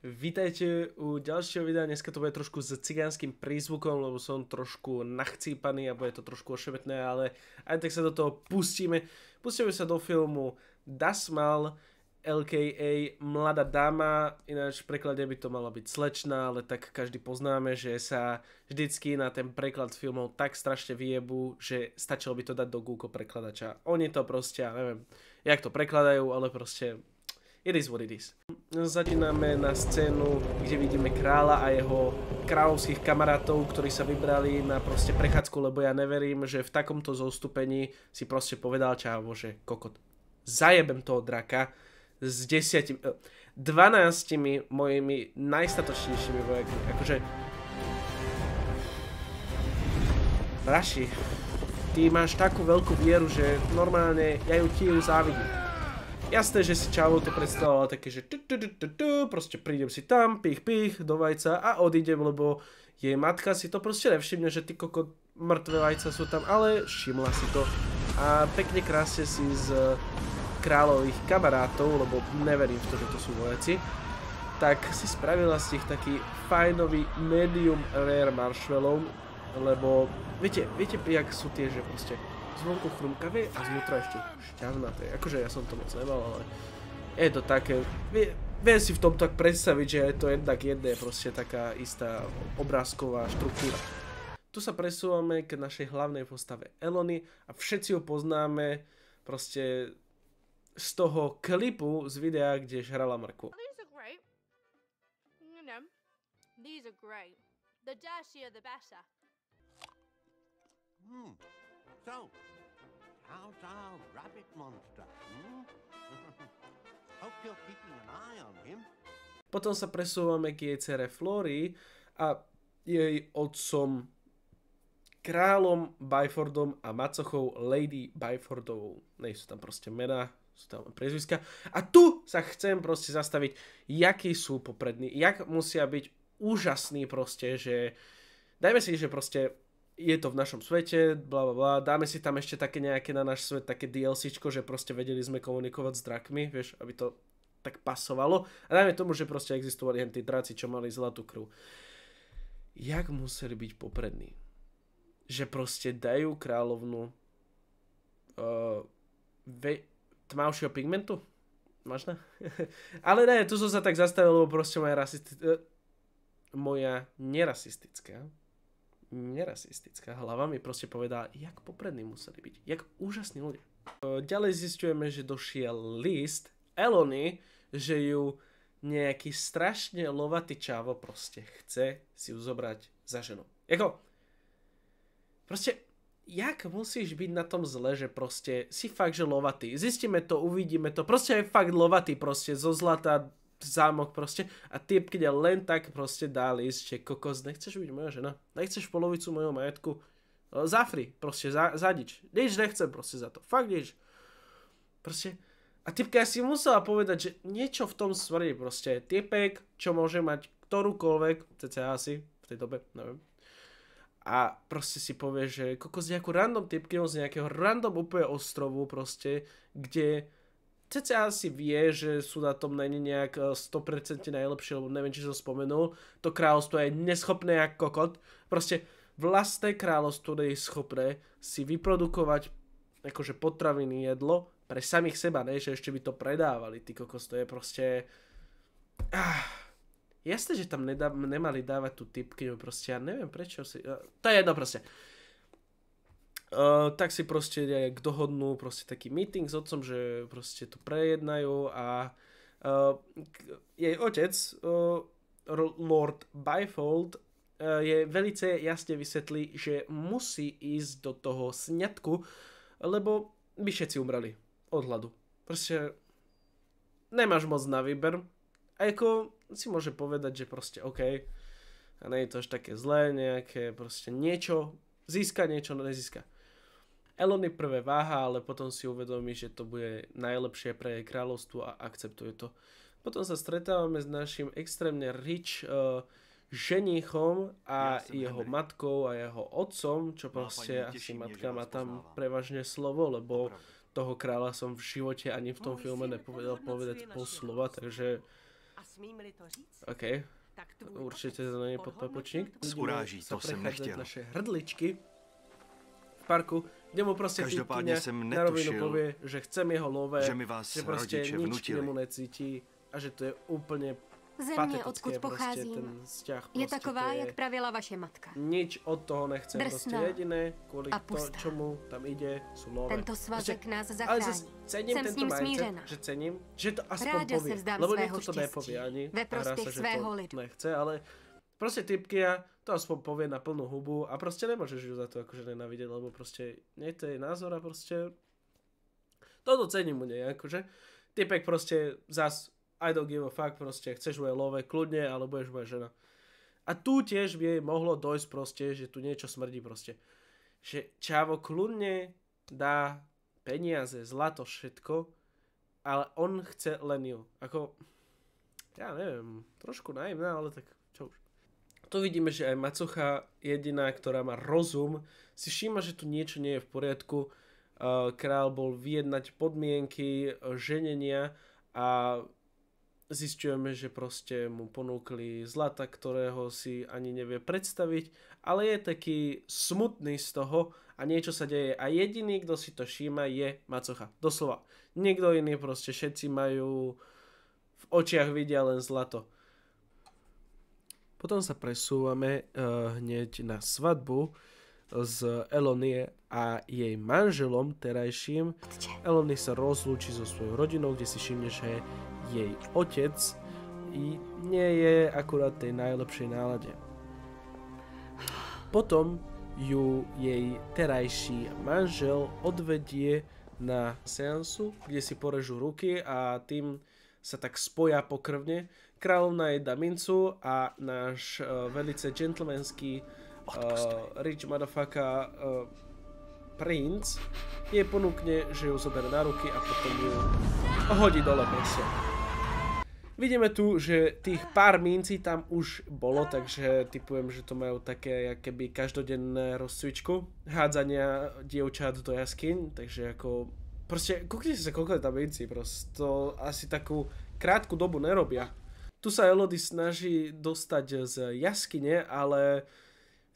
Vítajte u ďalšieho videa, dneska to bude trošku s cigánskym prízvukom, lebo som trošku nachcípaný a bude to trošku ošemetné, ale aj tak sa do toho pustíme. Pustíme sa do filmu Das Mal, a.k.a. Mladá dáma, ináč v preklade by to mala byť slečna, ale tak každý poznáme, že sa vždycky na ten preklad filmov tak strašne vyjebú, že stačilo by to dať do Google prekladača. Oni to proste, ja neviem, jak to prekladajú, ale proste it is what it is. Začíname na scénu, kde vidíme kráľa a jeho kráľovských kamarátov, ktorí sa vybrali na proste prechádzku, lebo ja neverím, že v takomto zostupení si proste povedal čávo, že kokot, zajebem toho draka s 12 mojimi najstatočnejšími vojakmi. Akože Raši, ty máš takú veľkú vieru, že normálne ja ju ti závidím. Jasné, že si Čavo to predstavoval také, že proste prídem si tam, pich do vajca a odídem, lebo jej matka si to proste nevšimne, že ty kokot mŕtve vajca sú tam, ale všimla si to. A pekne krásne si z kráľových kamarátov, lebo neverím v to, že to sú vojaci, tak si spravila z nich taký fajnový medium rare marshmallow, lebo viete, jak sú tie, že proste zvonku chrumkavé a znútra ešte šťavnaté. Akože ja som to moc nemal, ale je to také, viem si v tom tak predstaviť, že je to jednak jedné proste taká istá obrázková štruktúra. Tu sa presúvame k našej hlavnej postave Elony a všetci ju poznáme proste z toho klipu z videa, kde žrala mrkvu. These are great. You know, these are great. The dirtier the better. So, how's our rabbit monster? Hope you're keeping an eye on him. Potom sa presúvame k jej dcere Flory a jej otcom kráľom Byfordom a macochou Lady Byfordovou. Nie sú tam proste mená, sú tam priezviska. A tu sa chcem proste zastaviť, jakí sú poprední, jak musia byť úžasní proste, že dajme si, že proste je to v našom svete, blablabla, dáme si tam ešte také nejaké na náš svet, také DLCčko, že proste vedeli sme komunikovať s drakmi, vieš, aby to tak pasovalo. A dajme tomu, že proste existovali len tí draci, čo mali zlatú krv. Jak museli byť poprední? Že proste dajú kráľovnu tmavšieho pigmentu? Máš na? Ale ne, tu som sa tak zastavil, lebo proste moja nerasistická hlava mi proste povedala, jak poprední museli byť, jak úžasní ľudia. Ďalej zisťujeme, že došiel list Elony, že ju nejaký strašne lovatý čávo proste chce si ju zobrať za ženu. Jako, proste, jak musíš byť na tom zle, že proste si fakt, že lovatý. Zistíme to, uvidíme to, proste je fakt lovatý proste, zo zlata zámok proste a typ, keď len tak proste dá list, že kokos, nechceš byť moja žena, nechceš polovicu mojho majetku, zafri, proste zadič, nič nechcem proste za to, fakt nič. Proste, a typka si musela povedať, že niečo v tom smrdí proste, typek, čo môže mať ktorúkoľvek, cca asi v tej dobe, neviem. A proste si povie, že kokos nejakú random typkynu z nejakého random úplne ostrovu proste, kde cca si vie, že sú na tom není nejak 100% najlepšie, lebo neviem, či som spomenul. To kráľovstvo je neschopné jak kokot. Proste vlastné kráľovstvo nie je schopné si vyprodukovať akože potraviny, jedlo pre samých seba, ne? Že ešte by to predávali. Ty kokos, to je proste jasné, že tam nemali dávať tú typkyňu, proste ja neviem prečo si, to je jedno proste. Tak si proste dohodnú proste taký meeting s otcom, že proste to prejednajú a jej otec, Lord Byfold, je velice jasne vysvetlí, že musí ísť do toho sňatku, lebo by všetci umreli od hladu. Proste nemáš moc na výber a ako si môže povedať, že proste OK, a nie je to až také zlé, nejaké proste niečo získa, niečo nezíska. Elony prvé váha, ale potom si uvedomí, že to bude najlepšie pre jej kráľovstvo a akceptuje to. Potom sa stretávame s našim extrémne rich ženíchom a jeho matkou a jeho otcom, čo proste asi matka má tam prevažne slovo, lebo toho kráľa som v živote ani v tom filme nepovedal povedať pol slova, takže Smím-li to říct, OK, tak tvůj určite otec to nie je podhodnotil podpapučník. tvůj- Uráží, Sa to jsem prechádzať nechtěl. naše hrdličky v parku, kde mu proste Každopádne týpkyňa som na rovinu netušil, povie, že chcem jeho love, že mi vás že proste rodiče nič k vnutili. nemu necíti a že to je úplne Země, patetické odkud proste pocházím, ten vzťah. je proste taková, to je, jak pravila vaše matka. nič od toho nechce, proste Drsná jediné, kvôli a to, pustá. čomu tam ide, sú love. Tento svazek nás ale zachrání. zase cením Jsem s tento ním mindset, smířena. že cením, že to aspoň Ráda povie, se vzdám lebo svého niekto to štěstí nepovie ani ve a hrá prospech sa, že svého to lidu. nechce, ale proste typkia to aspoň povie na plnú hubu a proste nemôžeš ju za to akože nenávidieť, lebo proste nie to je názor a proste toto cením u nej, akože typek proste zas I don't give a fuck, proste chceš moje love, kľudne, ale budeš moja žena. A tu tiež by jej mohlo dojsť proste, že tu niečo smrdí proste. Že čávo kľudne dá peniaze, zlato, všetko, ale on chce len ju. Ako, ja neviem, trošku naivná, ale tak čo už. Tu vidíme, že aj macocha jediná, ktorá má rozum, si všíma, že tu niečo nie je v poriadku. Král bol vyjednať podmienky ženenia a zisťujeme, že proste mu ponúkli zlata, ktorého si ani nevie predstaviť, ale je taký smutný z toho a niečo sa deje. A jediný, kto si to všíma, je macocha. Doslova. Nikto iný proste, všetci majú v očiach vidia len zlato. Potom sa presúvame hneď na svadbu s Elonie a jej manželom terajším. Elonie sa rozlúči so svojou rodinou, kde si všimne, že jej otec nie je akurát tej najlepšej nálade. Potom ju jej terajší manžel odvedie na seansu, kde si porežú ruky a tým sa tak spoja pokrvne. Kráľovna jej dá mincu a náš velice gentlemanský rich motherfucker princ jej ponúkne, že ju zoberie na ruky a potom ju hodí dole proste. Vidíme tu, že tých pár mincí tam už bolo, takže typujem, že to majú také keby každodenné rozcvičku hádzania dievčat do jaskyň, takže ako proste kúknite sa koľko je tam mincí, proste to asi takú krátku dobu nerobia. Tu sa Elodie snaží dostať z jaskyne, ale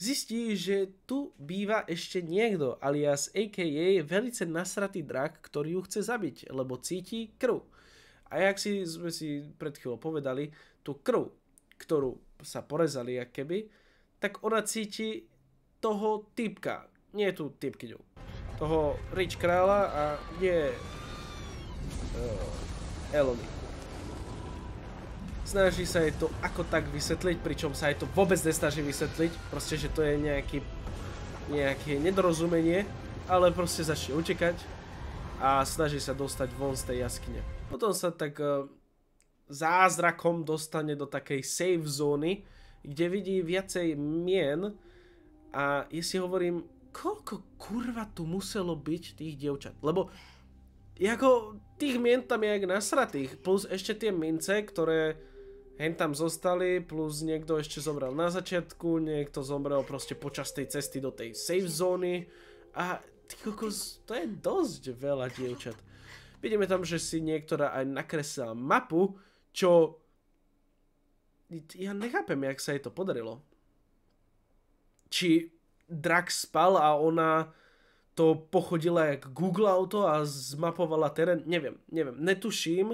zistí, že tu býva ešte niekto, alias a.k.a. velice nasratý drak, ktorý ju chce zabiť, lebo cíti krv. A jak sme si pred chvíľou povedali, tú krv, ktorú sa porezali keby, tak ona cíti toho typka, nie tú typkyňu, toho rich kráľa a nie Elonie. Snaží sa jej to ako tak vysvetliť, pričom sa jej to vôbec nesnaží vysvetliť, proste, že to je nejaké nedorozumenie, ale proste začne utekať a snaží sa dostať von z tej jaskyne. Potom sa tak zázrakom dostane do takej safe zóny, kde vidí viacej mien a ja si hovorím, koľko kurva tu muselo byť tých dievčat, lebo ako tých mien tam je jak nasratých, plus ešte tie mince, ktoré hen tam zostali, plus niekto ešte zomrel na začiatku, niekto zomrel proste počas tej cesty do tej safe zóny a ty kokos, to je dosť veľa dievčat. Vidíme tam, že si niektorá aj nakreslila mapu, čo ja nechápem, jak sa jej to podarilo. Či drak spal a ona to pochodila jak Google auto a zmapovala terén, neviem, netuším.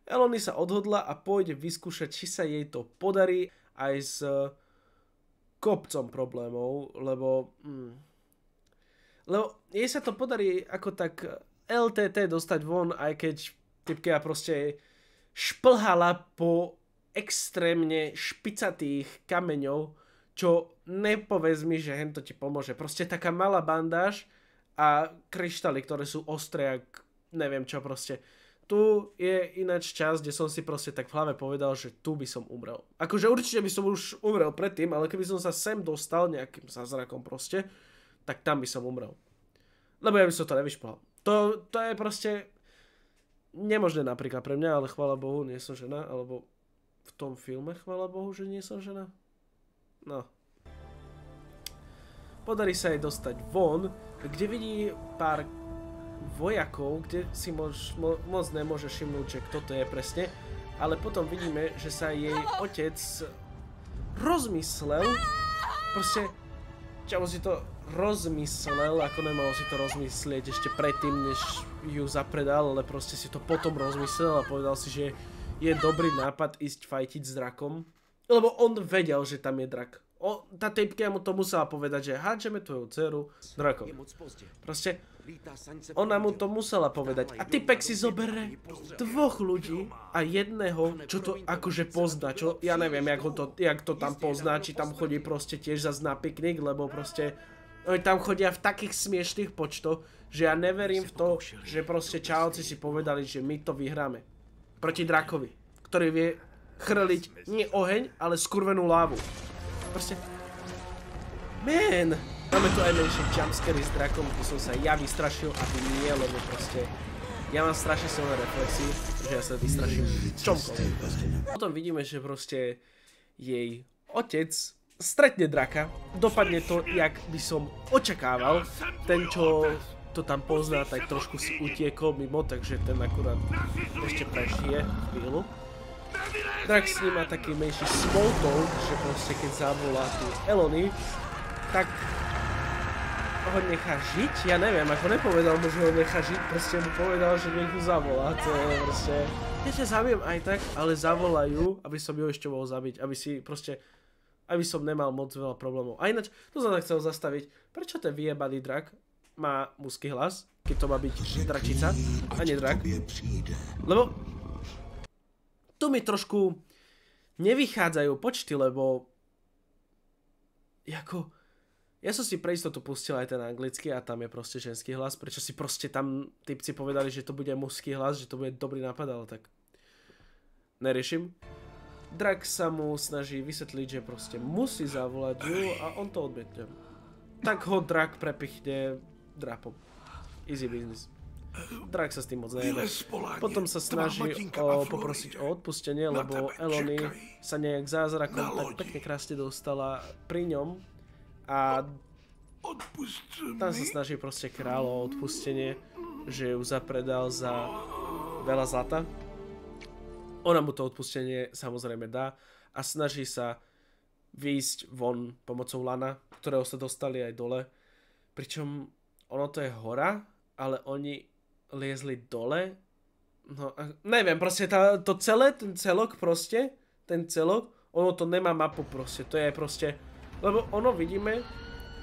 Elonie sa odhodla a pôjde vyskúšať, či sa jej to podarí aj s kopcom problémov, lebo jej sa to podarí ako tak LTT dostať von, aj keď typka proste šplhala po extrémne špicatých kameňov, čo nepovedz mi, že hento ti pomôže. Proste taká malá bandáž a kryštály, ktoré sú ostré, jak neviem čo proste. Tu je ináč čas, kde som si proste tak v hlave povedal, že tu by som umrel. Akože určite by som už umrel predtým, ale keby som sa sem dostal nejakým zázrakom proste, tak tam by som umrel. Lebo ja by som to nevyšplhal. To je proste nemožné napríklad pre mňa, ale chvála Bohu, nie som žena, alebo v tom filme chvála Bohu, že nie som žena. No. Podarí sa jej dostať von, kde vidí pár vojakov, kde si moc nemôže všimnúť, že kto to je presne. ale potom vidíme, že sa jej otec rozmyslel, proste čavo si to rozmyslel, ako nemohol si to rozmyslieť ešte predtým, než ju zapredal, ale proste si to potom rozmyslel a povedal si, že je dobrý nápad ísť fajtiť s drakom, lebo on vedel, že tam je drak. Tá typka mu to musela povedať, že hádžeme tvoju dceru drakom. Proste ona mu to musela povedať. A typek si zoberie dvoch ľudí a jedného, čo to akože pozná. Čo, ja neviem, jak to tam pozná, či tam chodí proste tiež zase na piknik, lebo proste oni tam chodia v takých smiešných počtoch, že ja neverím v to, že proste čálci si povedali, že my to vyhráme. Proti drakovi, ktorý vie chrliť nie oheň, ale skurvenú lávu. Proste... Man! Máme tu aj menšie jumpscary s drakom, kde som sa ja vystrašil, aby nie, lebo proste... Ja mám strašne silné reflexy, že ja sa vystraším čomkoľvek proste. Potom vidíme, že proste jej otec stretne draka. Dopadne to, jak by som očakával. Ten, čo to tam pozná, tak trošku si utiekol mimo, takže ten akurát ešte prežije chvíľu. Drak s ním má taký menší small talk, že proste keď zavolá tu Elony, tak ho nechá žiť. Ja neviem, ako nepovedal mu, že ho nechá žiť, proste mu povedal, že nech ju zavolá. To je proste... Ja ťa zabijem aj tak, ale zavolajú, aby som ju ešte mohol zabiť, aby si proste... Aby som nemal moc veľa problémov. A ináč, to som sa chcel zastaviť. Prečo ten vyjebaný drak má mužský hlas, keď to má byť dračica a nie drak? Lebo... Tu mi trošku nevychádzajú počty, lebo ako ja som si pre istotu pustil aj ten anglický a tam je proste ženský hlas, prečo si proste tam typci povedali, že to bude mužský hlas, že to bude dobrý nápad, ale tak neriešim. Drak sa mu snaží vysvetliť, že proste musí zavolať ju a on to odmietne. Tak ho drak prepichne drapom. Easy business. Drak sa s tým moc nejde. Potom sa snaží poprosiť o odpustenie, lebo Elony sa nejak zázrakom tak pekne krásne dostala pri ňom a tam sa snaží proste kráľ o odpustenie, že ju zapredal za veľa zlata. Ona mu to odpustenie samozrejme dá a snaží sa výjsť von pomocou lana, ktorého sa dostali aj dole. Pričom ono to je hora, ale oni liezli dole, no neviem, proste to celé, ten celok proste, ono to nemá mapu proste, to je proste, lebo ono vidíme,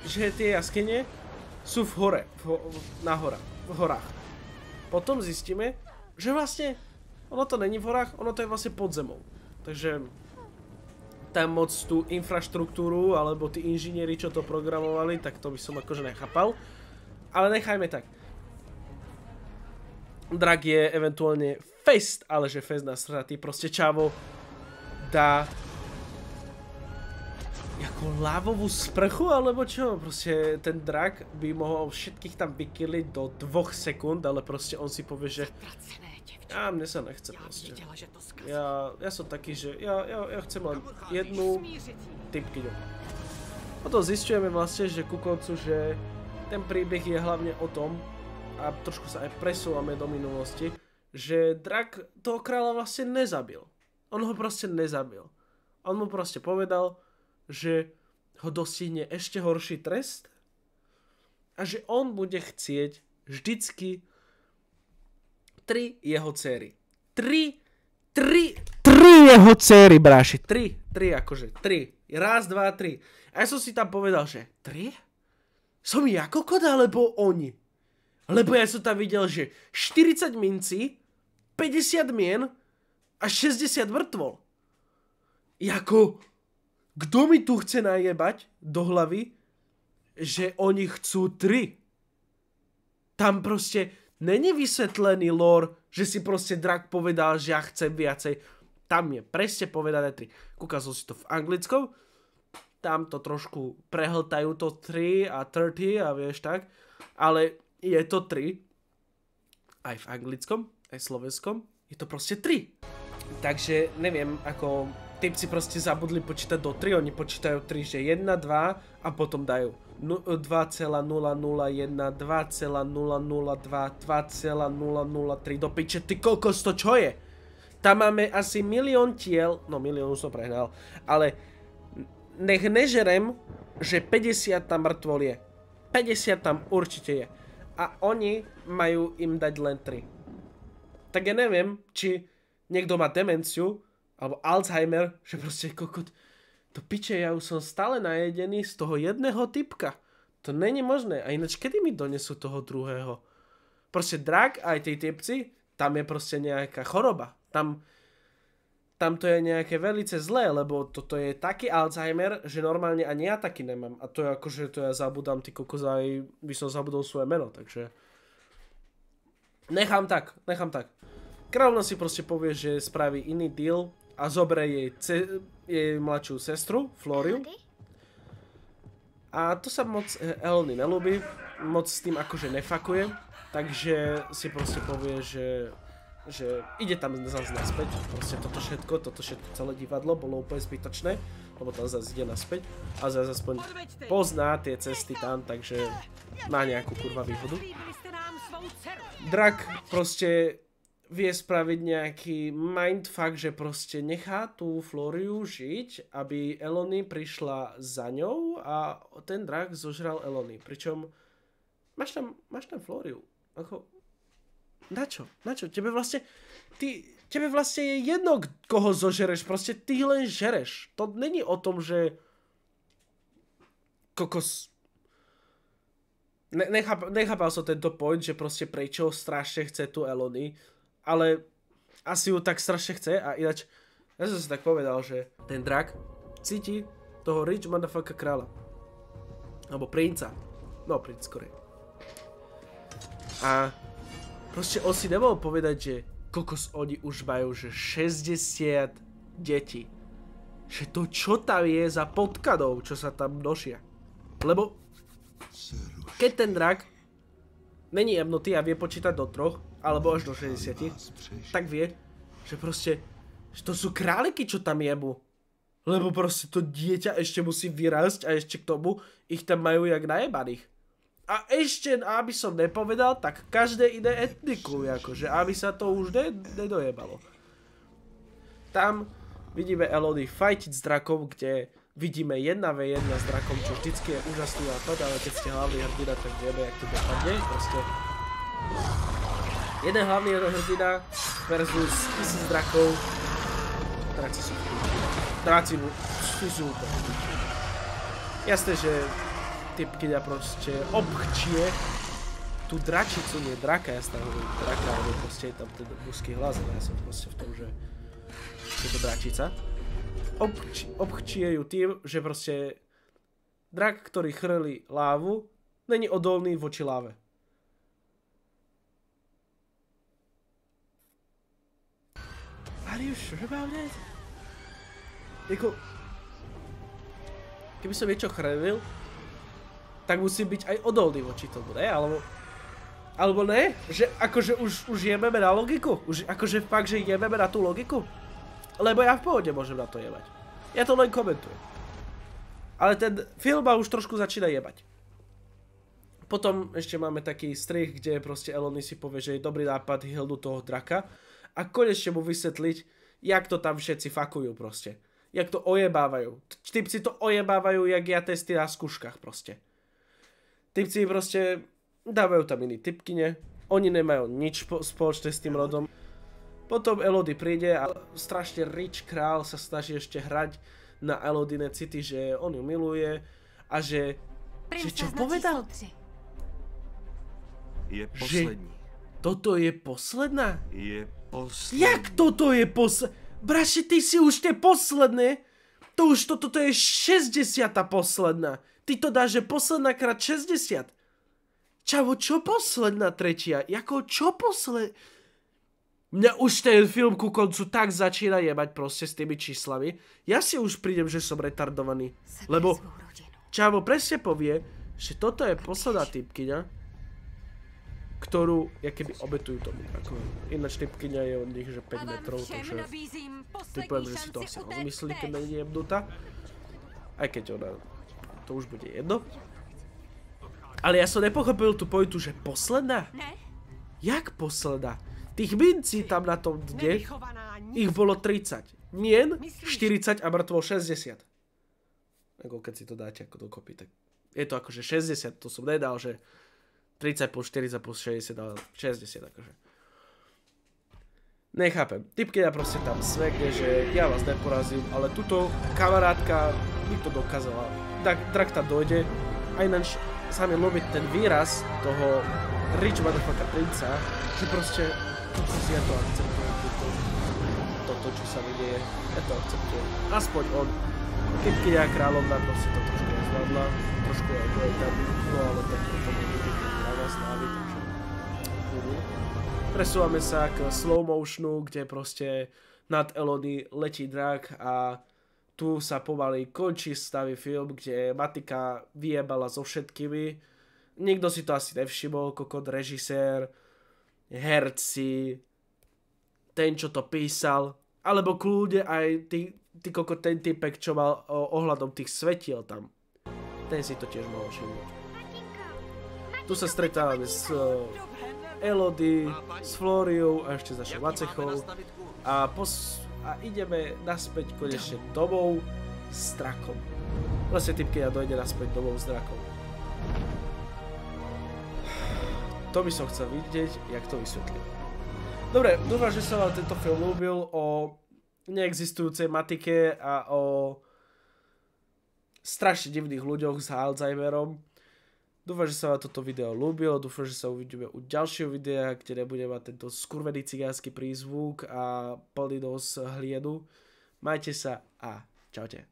že tie jaskyne sú v hore, v horách. Potom zistíme, že vlastne, ono to není v horách, ono to je vlastne pod zemou, takže tam moc tú infraštruktúru, alebo tí inžinieri, čo to programovali, tak to by som akože nechápal, ale nechajme tak. Drak je eventuálne fest, ale že fest nasratý. Proste čavo dá ako lávovú sprchu, alebo čo? Proste ten drak by mohol všetkých tam vykilliť do 2 sekúnd, ale proste on si povie, že a mne sa nechce proste. Ja som taký, že ja chcem len jednu typkyňu. Potom zisťujeme vlastne, že ku koncu, že ten príbeh je hlavne o tom, a trošku sa aj presúvame do minulosti, že drak toho kráľa vlastne nezabil. On ho proste nezabil. On mu proste povedal, že ho dostihne ešte horší trest a že on bude chcieť vždycky 3 jeho céry. 3 jeho céry, bráši. 3 akože. 3. Raz, 2, 3. A ja som si tam povedal, že 3? Som ja kokot, alebo oni? Lebo ja som tam videl, že 40 mincí, 50 mien a 60 mŕtvol. Jako, kto mi tu chce najebať do hlavy, že oni chcú 3? Tam proste není vysvetlený lore, že si proste drak povedal, že ja chcem viacej. Tam je presne povedané 3. Kúkal som si to v anglickom, tam to trošku prehltajú to 3 a 30 a vieš tak, ale je to 3, aj v anglickom, aj v slovenskom, je to proste 3. Takže neviem, ako typci proste zabudli počítať do 3, oni počítajú 3, že 1, 2 a potom dajú 2,001, 2,002, 2,003 do piče, ty kokos, to čo je? Tam máme asi 1 000 000 tiel, no 1 000 000 už som prehnal, ale nech nežerem, že 50 tam mŕtvol je. 50 tam určite je. A oni majú im dať len 3. Tak ja neviem, či niekto má demenciu, alebo Alzheimer, že proste kokot, to piče, ja už som stále najedený z toho jedného typka. To není možné. A ináč, kedy mi donesú toho druhého? Proste drak, aj tí typci, tam je proste nejaká choroba. Tam to je nejaké velice zlé, lebo toto je taký Alzheimer, že normálne ani ja taký nemám. A to je akože, to ja zabudám, ty kokos, aj by som zabudol svoje meno, takže... Nechám tak. Kráľovna si proste povie, že spraví iný deal a zoberie jej mladšiu sestru, Floriu. A to sa moc Elony nelúbi, moc s tým akože nefakuje. Takže si proste povie, že ide tam zase naspäť. Proste toto všetko, celé divadlo bolo úplne zbytočné, lebo tam zase ide naspäť. A zase aspoň pozná tie cesty tam, takže má nejakú kurva výhodu. Drak proste vie spraviť nejaký mindfuck, že proste nechá tú Floriu žiť, aby Elony prišla za ňou a ten drak zožral Elony. Pričom máš tam Floriu. Ako, na čo? Tebe vlastne je jedno, koho zožereš, proste ty len žereš. To není o tom, že kokos... Nechápal som tento point, že proste prečo strašne chce tu Elony, ale asi ju tak strašne chce a ináč, ja som si tak povedal, že ten drak cíti toho rich motherfucker kráľa. Alebo princa. No, princ skorej. A proste on si nemohol povedať, že kokos oni už majú, že 60 detí. Že to čo tam je za podkladov, čo sa tam nošia. Lebo keď ten drak není jebnutý a vie počítať do 3, alebo až do 60, tak vie, že proste, že to sú králiky, čo tam jebu. Lebo proste to dieťa ešte musí vyrásť a ešte k tomu ich tam majú jak najebaných. A ešte, aby som nepovedal, tak každé iné etnikum, akože, aby sa to už nedojebalo. Tam vidíme Elony fajtiť s drakom, kde vidíme 1v1 s drakom, čo vždycky je úžasný nápad, ale keď ste hlavný hrdina, tak vieme, jak to dopadne. Proste jeden hlavný hrdina versus 1000 drakov. Draci sú Dráci sú úplne. Jasné, že typkyňa proste obchčie tú dračicu, nie draka, ja stále hovorím draka, ale proste je tam ten mužský hlas, ale ja som proste v tom, že je to dračica. Obchčie ju tým, že proste drak, ktorý chrlí lávu, není odolný voči láve. Are you sure about it? Jako, keby som niečo chrlil, tak musí byť aj odolný voči tomu, ne? Alebo ne? Že akože už jebeme na logiku? Už akože fakt, že jebeme na tú logiku? Lebo ja v pohode môžem na to jebať. Ja to len komentujem. Ale ten film ma už trošku začína jebať. Potom ešte máme taký strih, kde proste Elony si povie, že je dobrý nápad hildu toho draka a konečne mu vysvetliť, jak to tam všetci fakujú proste. Jak to ojebávajú. Typci to ojebávajú, jak ja testy na skúškach proste. Typci proste dávajú tam iný typkyne, oni nemajú nič spoločné s tým rodom. Potom Elodie príde a strašne rich král sa snaží ešte hrať na Elodine city, že on ju miluje a že čo povedal? Je poslední. Že toto je posledná? Je poslední. Jak toto je posledná? Braši, ty si už tie posledné? To už toto je 60. posledná. Ty to dáš, že posledná krát 60. Čavo, čo posledná tretia? Jako, čo posled... Mňa už ten film ku koncu tak začína jebať proste s tými číslami. Ja si už prídem, že som retardovaný. Lebo Čavo presne povie, že toto je posledná typkyňa, ktorú, jakoby obetujú tomu drakovi. Ináč typkyňa je od nich, že 5 metrov, takže typujem, že si to asi rozmyslí, keď není jebnutá. Aj keď ona, to už bude jedno. Ale ja som nepochopil tú pointu, že posledná? Jak posledná? Tých mincí tam na tom dne, ich bolo 30. Mien 40 a mŕtvol 60. Ako keď si to dáte ako dokopy, tak je to akože 60, to som nedal, že 30 plus 40 plus 60, ale 60 akože. Nechápem. Typkeľa proste tam svekne, že ja vás neporazím, ale tuto kamarátka mi to dokázala. Drak tam dojde a ináč sa mi ľúbi ten výraz toho rich motherfucker princa, že proste ja to akceptujem. Toto, čo sa mi deje, ja to akceptujem. Aspoň on. Typkeľa kráľovna proste to trošku nezvládla, trošku aj to je tam, no ale tak to bude práva slávy, takže presúvame sa k slow motionu, kde proste nad Elony letí drak a tu sa pomaly končí stavý film, kde Matika vyjebala so všetkými. Nikto si to asi nevšimol, kokot režisér, herci, ten, čo to písal, alebo kľudne aj kokot ten typek, čo mal ohľadom tých svetiel tam. Ten si to tiež mohol všimnúť. Tu sa stretávame s Elodie, s Floriou a ešte za Vacechou a ideme naspäť konečne domov s drakom. Vlastne typkeľa dojde naspäť domov s drakom. To by som chcel vidieť, jak to vysvetlím. Dobre, dúfam, že sa vám tento film ľúbil o neexistujúcej Matike a o strašne divných ľuďoch s Alzheimerom. Dúfam, že sa vám toto video ľúbilo, dúfam, že sa uvidíme u ďalšieho videa, kde nebude mať tento skurvený cigánsky prízvuk a plný nos hliedu. Majte sa a čaute.